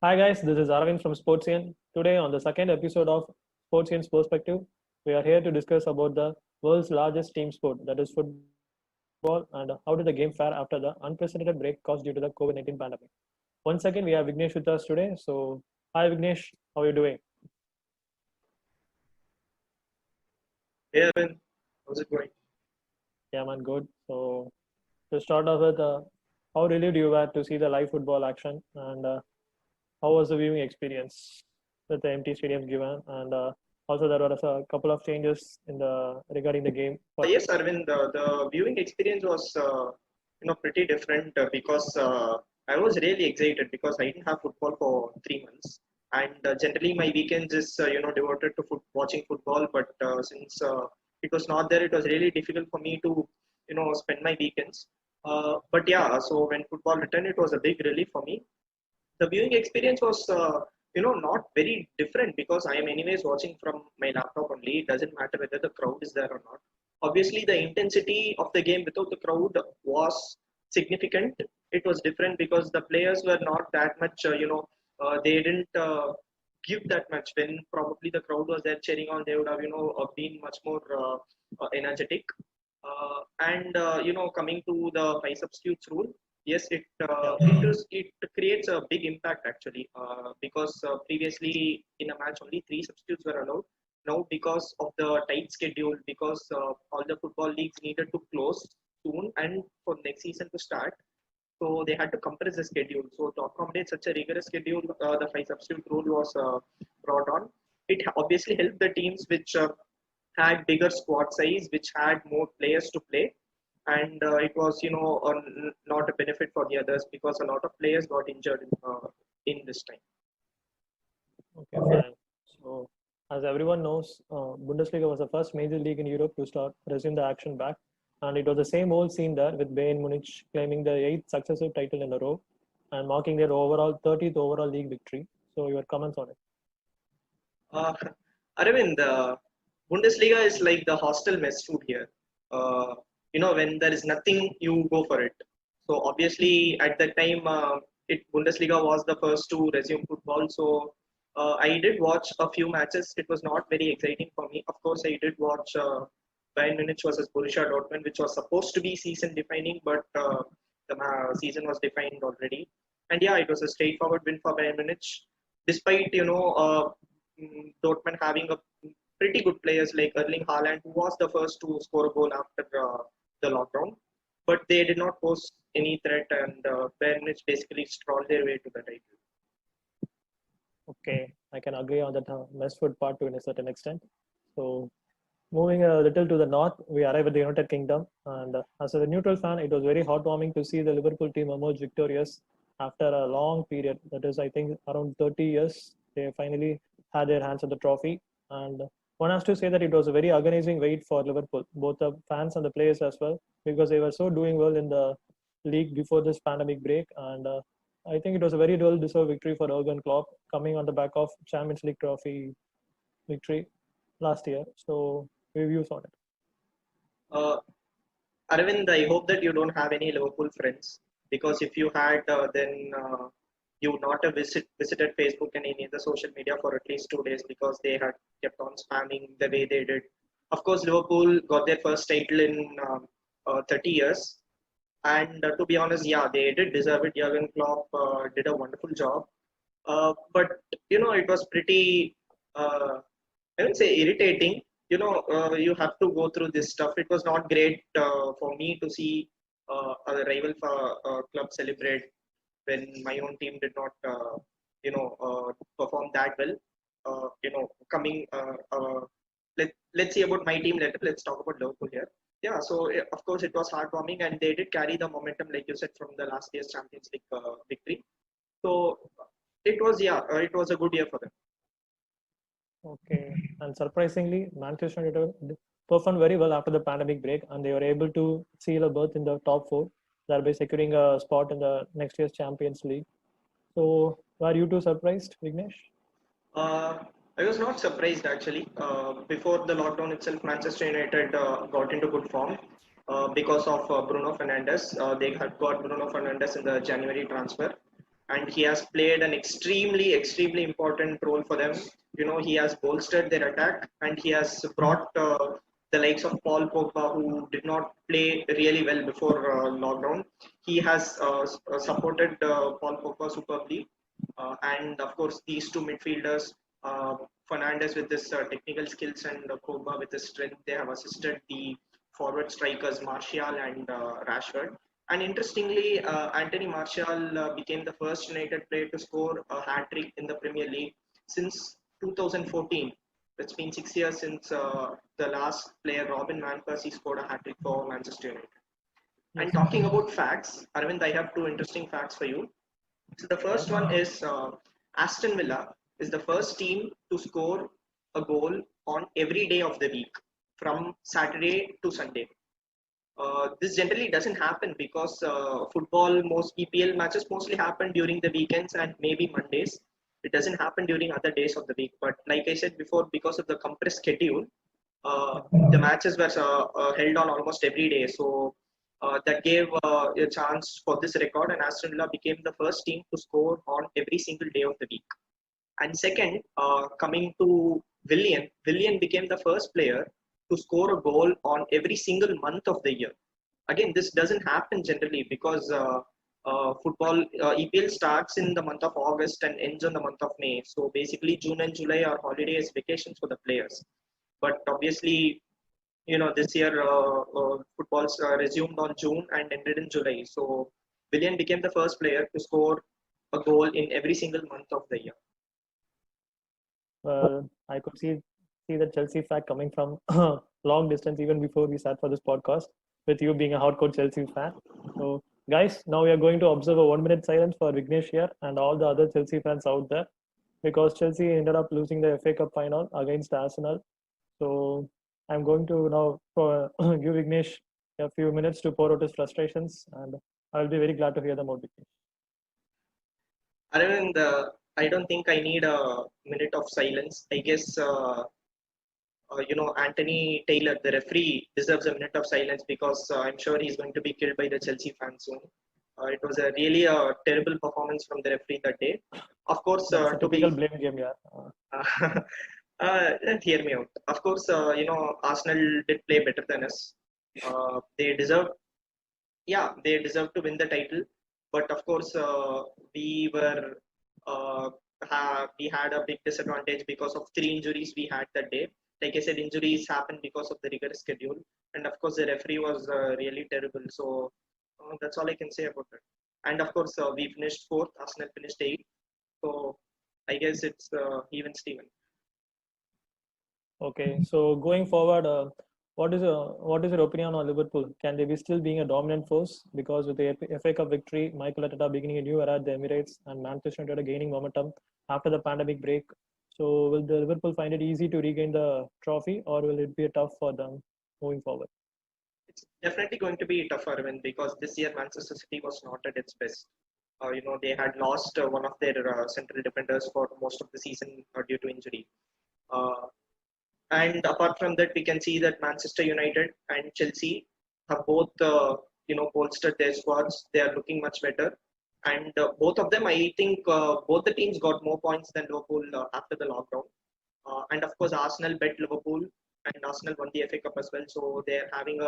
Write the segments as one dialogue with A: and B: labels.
A: Hi guys, this is Aravind from Sportzian. Today on the second episode of Sportsian's Perspective, we are here to discuss about the world's largest team sport, that is football, and how did the game fare after the unprecedented break caused due to the COVID-19 pandemic. Once again, we have Vignesh with us today. So, hi Vignesh, how are you doing?
B: Hey Arvind, how's it going?
A: Yeah, man, good. So, to start off with, how relieved you were to see the live football action, and how was the viewing experience with the empty stadiums given? And also, there was a couple of changes in the regarding the game.
B: Yes, Arvind, the viewing experience was pretty different because I was really excited because I didn't have football for 3 months, and generally my weekends is devoted to watching football. But since it was not there, it was really difficult for me to spend my weekends. But yeah, so when football returned, it was a big relief for me. The viewing experience was not very different because I am anyways watching from my laptop only. It doesn't matter whether the crowd is there or not. Obviously the intensity of the game without the crowd was significant. It was different because the players were not that much they didn't give that much. When probably the crowd was there cheering on, they would have been much more energetic. And coming to the five substitutes rule, yes,
A: Yeah.
B: it creates a big impact actually, because previously in a match only three substitutes were allowed. Now because of the tight schedule, because all the football leagues needed to close soon and for next season to start, so they had to compress the schedule. So to accommodate such a rigorous schedule, the five substitute rule was brought on. It obviously helped the teams which had bigger squad size, which had more players to play, and it was not a benefit for the others because a lot of players got injured in this time.
A: Okay, fine. So, as everyone knows, Bundesliga was the first major league in Europe to start resume the action back, and it was the same old scene there with Bayern Munich claiming the eighth successive title in a row and marking their overall 30th overall league victory. So, your comments on it?
B: Uh, Aravind, Bundesliga is like the hostel mess food here. Uh, when there is nothing, you go for it. So obviously, at that time, Bundesliga was the first to resume football. So I did watch a few matches. It was not very exciting for me. Of course, I did watch Bayern Munich versus Borussia Dortmund, which was supposed to be season defining, but the season was defined already. And yeah, it was a straightforward win for Bayern Munich, despite Dortmund having a pretty good players like Erling Haaland, who was the first to score a goal after the lockdown, but they did not pose any threat, and Bayern Munich basically strolled their way to the title.
A: Okay, I can agree on that mess food part to a certain extent. So, moving a little to the north, we arrive at the United Kingdom, and as a neutral fan, it was very heartwarming to see the Liverpool team emerge victorious after a long period. That is, I think, around 30 years. They finally had their hands on the trophy, and one has to say that it was a very agonizing wait for Liverpool, both the fans and the players as well, because they were so doing well in the league before this pandemic break, and I think it was a very well-deserved victory for Jurgen Klopp, coming on the back of Champions League trophy victory last year. So, reviews on it.
B: Uh, Aravind, I hope that you don't have any Liverpool friends, because if you had, then you would not have visited Facebook and any other social media for at least 2 days because they had kept on spamming the way they did. Of course, Liverpool got their first title in 30 years, and to be honest, yeah, they did deserve it. Jurgen Klopp did a wonderful job, but it was pretty. I wouldn't say irritating. You have to go through this stuff. It was not great for me to see a rival club celebrate when my own team did not, perform that well. Coming. Let's see about my team later. Let's talk about Liverpool here. Yeah, so of course it was heartwarming, and they did carry the momentum, like you said, from the last year's Champions League victory. So it was a good year for them.
A: Okay, and surprisingly, Manchester United performed very well after the pandemic break, and they were able to seal a berth in the top four, thereby securing a spot in the next year's Champions League. So, were you too surprised, Vignesh?
B: Uh, I was not surprised actually. Before the lockdown itself, Manchester United got into good form because of Bruno Fernandes. They had got Bruno Fernandes in the January transfer. and he has played an extremely important role for them. He has bolstered their attack, and he has brought the likes of Paul Pogba, who did not play really well before lockdown. He has supported Paul Pogba superbly, and of course these two midfielders, uh, Fernandes with his technical skills and Pogba with his strength, they have assisted the forward strikers Martial and Rashford. And interestingly, Anthony Martial became the first United player to score a hat trick in the Premier League since 2014. It's been 6 years since the last player, Robin Van Persie, scored a hat trick for Manchester United. And
A: Yes.
B: talking about facts, Aravind, I have two interesting facts for you. So the first one is Aston Villa is the first team to score a goal on every day of the week, from Saturday to Sunday. This generally doesn't happen because most EPL matches mostly happen during the weekends and maybe Mondays. It doesn't happen during other days of the week. But like I said before, because of the compressed schedule, the matches were held on almost every day. So that gave a chance for this record, and Aston Villa became the first team to score on every single day of the week. And second, coming to Villian became the first player to score a goal on every single month of the year. Again, this doesn't happen generally because football EPL starts in the month of August and ends on the month of May. So basically, June and July are holidays, vacations for the players. But obviously, this year football's resumed on June and ended in July. So Villian became the first player to score a goal in every single month of the year.
A: Well, I could see the Chelsea fact coming from long distance even before we sat for this podcast, with you being a hardcore Chelsea fan. So, guys, now we are going to observe a 1 minute silence for Vignesh here and all the other Chelsea fans out there, because Chelsea ended up losing the FA Cup final against Arsenal. So, I'm going to now give Vignesh a few minutes to pour out his frustrations, and I'll be very glad to hear them out, Vignesh.
B: Aravind, I don't think I need a minute of silence. I guess Anthony Taylor, the referee, deserves a minute of silence because I'm sure he's going to be killed by the Chelsea fans soon. It was really a terrible performance from the referee that day. Of course,
A: That's a
B: to
A: typical
B: be
A: blame game, yeah.
B: hear me out. Of course, Arsenal did play better than us. They deserve, yeah, they deserve to win the title. But of course, we were we had a big disadvantage because of three injuries we had that day. Like I said, injuries happen because of the rigorous schedule, and of course, the referee was really terrible. So that's all I can say about it. And of course, we finished fourth. Arsenal finished eighth. So I guess it's even Steven.
A: Okay, so going forward, what is your opinion on Liverpool? Can they be still being a dominant force? Because with the FA Cup victory, Michael Arteta beginning a new era at the Emirates, and Manchester United are gaining momentum after the pandemic break. So will the Liverpool find it easy to regain the trophy, or will it be tough for them moving forward?
B: It's definitely going to be tougher when because this year Manchester City was not at its best. They had lost one of their central defenders for most of the season due to injury. Uh, and apart from that, we can see that Manchester United and Chelsea have both, bolstered their squads. They are looking much better. And both of them, I think, both the teams got more points than Liverpool after the lockdown. And of course, Arsenal bet Liverpool, and Arsenal won the FA Cup as well. So they're having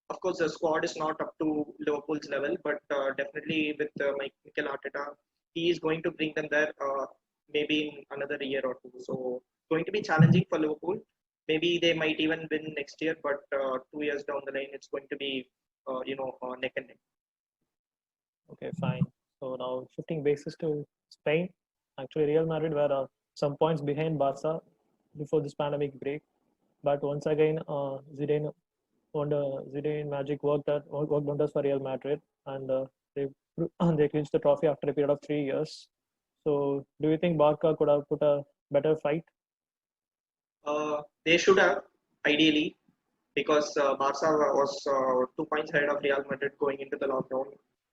B: of course, the squad is not up to Liverpool's level, but definitely with Mikel Arteta, he is going to bring them there maybe in another year or two. So going to be challenging for Liverpool. Maybe they might even win next year, but 2 years down the line, it's going to be neck and neck.
A: Okay, fine. So now shifting bases to Spain. Actually, Real Madrid were some points behind Barca before this pandemic break. But once again, Zidane magic worked wonders for Real Madrid, and they they clinched the trophy after a period of 3 years. So, do you think Barca could have put a better fight?
B: They should have, ideally, because Barca was 2 points ahead of Real Madrid going into the lockdown.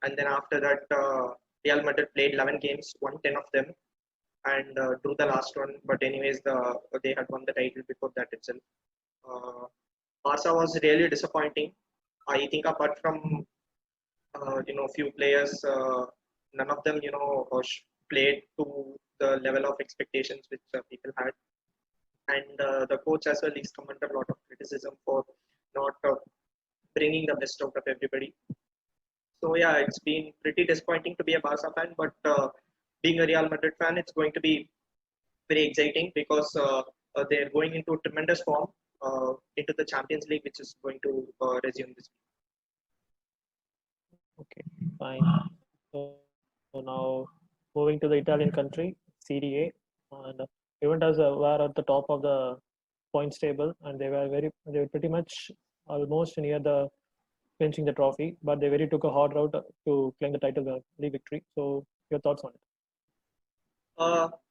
B: And then after that, Real Madrid played 11 games, won 10 of them, and drew the last one. But anyways, they had won the title before that itself. Uh, Barca was really disappointing. I think apart from few players. none of them, played to the level of expectations which people had. And the coach as well is come under a lot of criticism for not bringing the best out of everybody. So yeah, it's been pretty disappointing to be a Barca fan, but being a Real Madrid fan, it's going to be very exciting because they're going into tremendous form into the Champions League, which is going to resume this week.
A: Okay, fine. So now moving to the Italian country, Serie A, and Juventus were at the top of the points table, and they were pretty much almost near the clinching the trophy, but they very took a hard route to claim the title league victory. So your thoughts on it?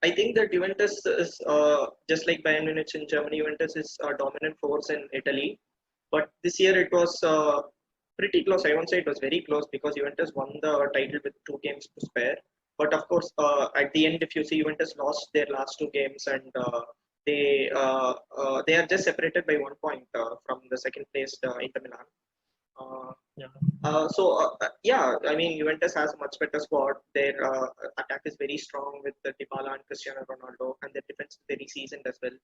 B: I think that Juventus is just like Bayern Munich in Germany. Juventus is a dominant force in Italy, but this year it was pretty close. I won't say it was very close because Juventus won the title with 2 games to spare. But of course, at the end, if you see, Juventus lost their last 2 games, and they are just separated by 1 point from the second place Inter Milan. Yeah. I mean, Juventus has a much better squad. Their attack is very strong with the Dybala and Cristiano Ronaldo, and their defense is very seasoned as well.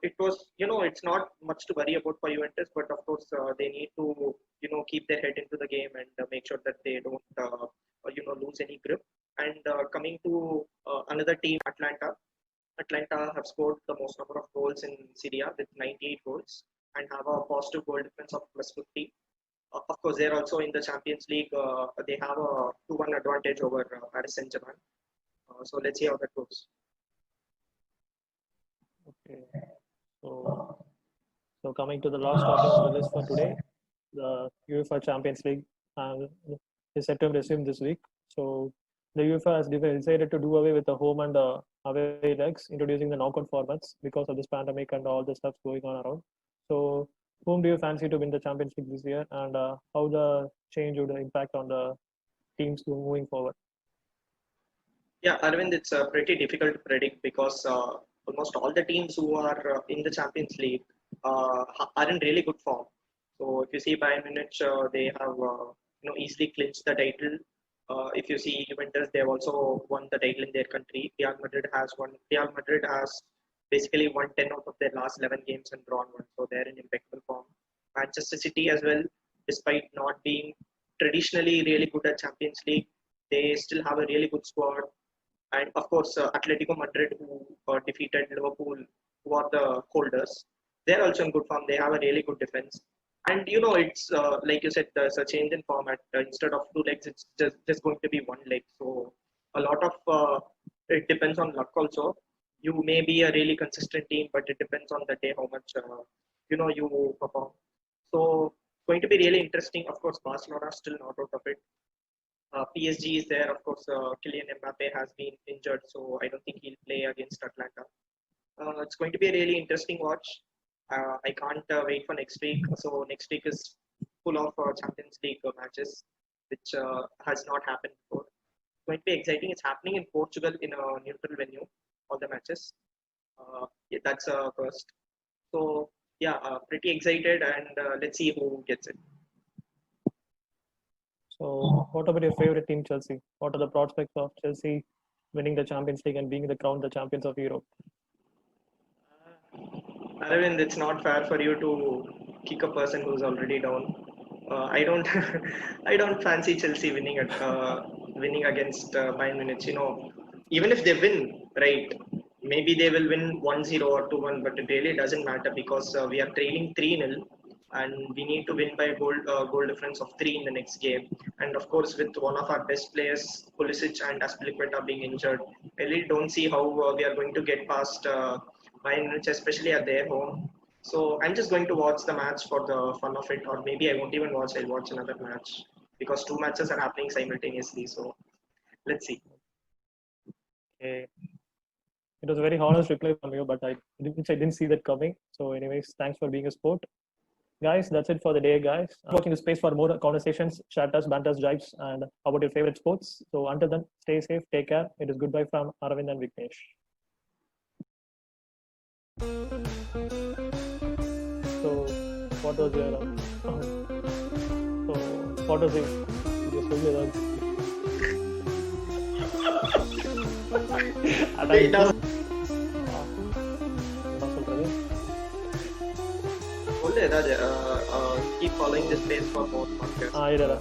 B: It was, it's not much to worry about for Juventus, but of course they need to, keep their head into the game and make sure that they don't, lose any grip. And coming to another team, Atlanta. Atlanta have scored the most number of goals in Serie A with 98 goals and have a positive goal difference of plus 50. Of course, they're also in the Champions League. They have a 2-1 advantage over Paris Saint-Germain. So let's see how that goes.
A: Okay. So coming to the last topic on the list for today, the UEFA Champions League is set to resume this week. So the UEFA has decided to do away with the home and away legs, introducing the knockout formats because of this pandemic and all the stuff going on around. So whom do you fancy to win the Champions League this year, and how the change would impact on the teams moving forward?
B: Yeah, Aravind, it's pretty difficult to predict because almost all the teams who are in the Champions League are in really good form. So if you see Bayern Munich, they have easily clinched the title. If you see Juventus, they have also won the title in their country. Real Madrid has basically won 10 out of their last 11 games and drawn 1, so they're in impeccable form. Manchester City as well, despite not being traditionally really good at Champions League, they still have a really good squad. And of course, Atletico Madrid, who defeated Liverpool, who are the holders, they're also in good form. They have a really good defense. And it's like you said, there's a change in format. Instead of 2 legs, it's just going to be 1 leg. So a lot of it depends on luck also. You may be a really consistent team, but it depends on the day how much you perform. So it's going to be really interesting. Of course, Barcelona is still not out of it. PSG is there. Of course, Kylian Mbappe has been injured, so I don't think he'll play against Atlanta. It's going to be a really interesting watch. I can't wait for next week. So next week is full of Champions League matches, which has not happened before. It's going to be exciting. It's happening in Portugal in a neutral venue, all the matches. That's first. So yeah, pretty excited, and let's see who gets it.
A: So what about your favorite team, Chelsea? What are the prospects of Chelsea winning the Champions League and being crowned the champions of Europe?
B: Aravind, it's not fair for you to kick a person who's already down. I don't, I don't fancy Chelsea winning against Bayern Munich. Even if they win, right? Maybe they will win 1-0 or 2-1, but it really doesn't matter because we are trailing 3-0, and we need to win by a goal difference of 3 in the next game. And of course, with one of our best players, Pulisic and Azpilicueta being injured, I really don't see how we are going to get past Bayern Munich, especially at their home. So I'm just going to watch the match for the fun of it, or maybe I won't even watch. I'll watch another match because 2 matches are happening simultaneously. So let's see.
A: Okay. It was a very honest reply from you, but I didn't see that coming. So anyways, thanks for being a sport. Guys, that's it for the day, guys. Watching the space for more conversations, chatters, banters, jibes, and about your favorite sports. So until then, stay safe, take care. It is goodbye from Aravind and Vignesh. So what was your அதான்
B: It does.
A: என்ன சொல்றது?
B: சொல்லு ஏதாவது keep following this space for more podcasts.
A: இருடா.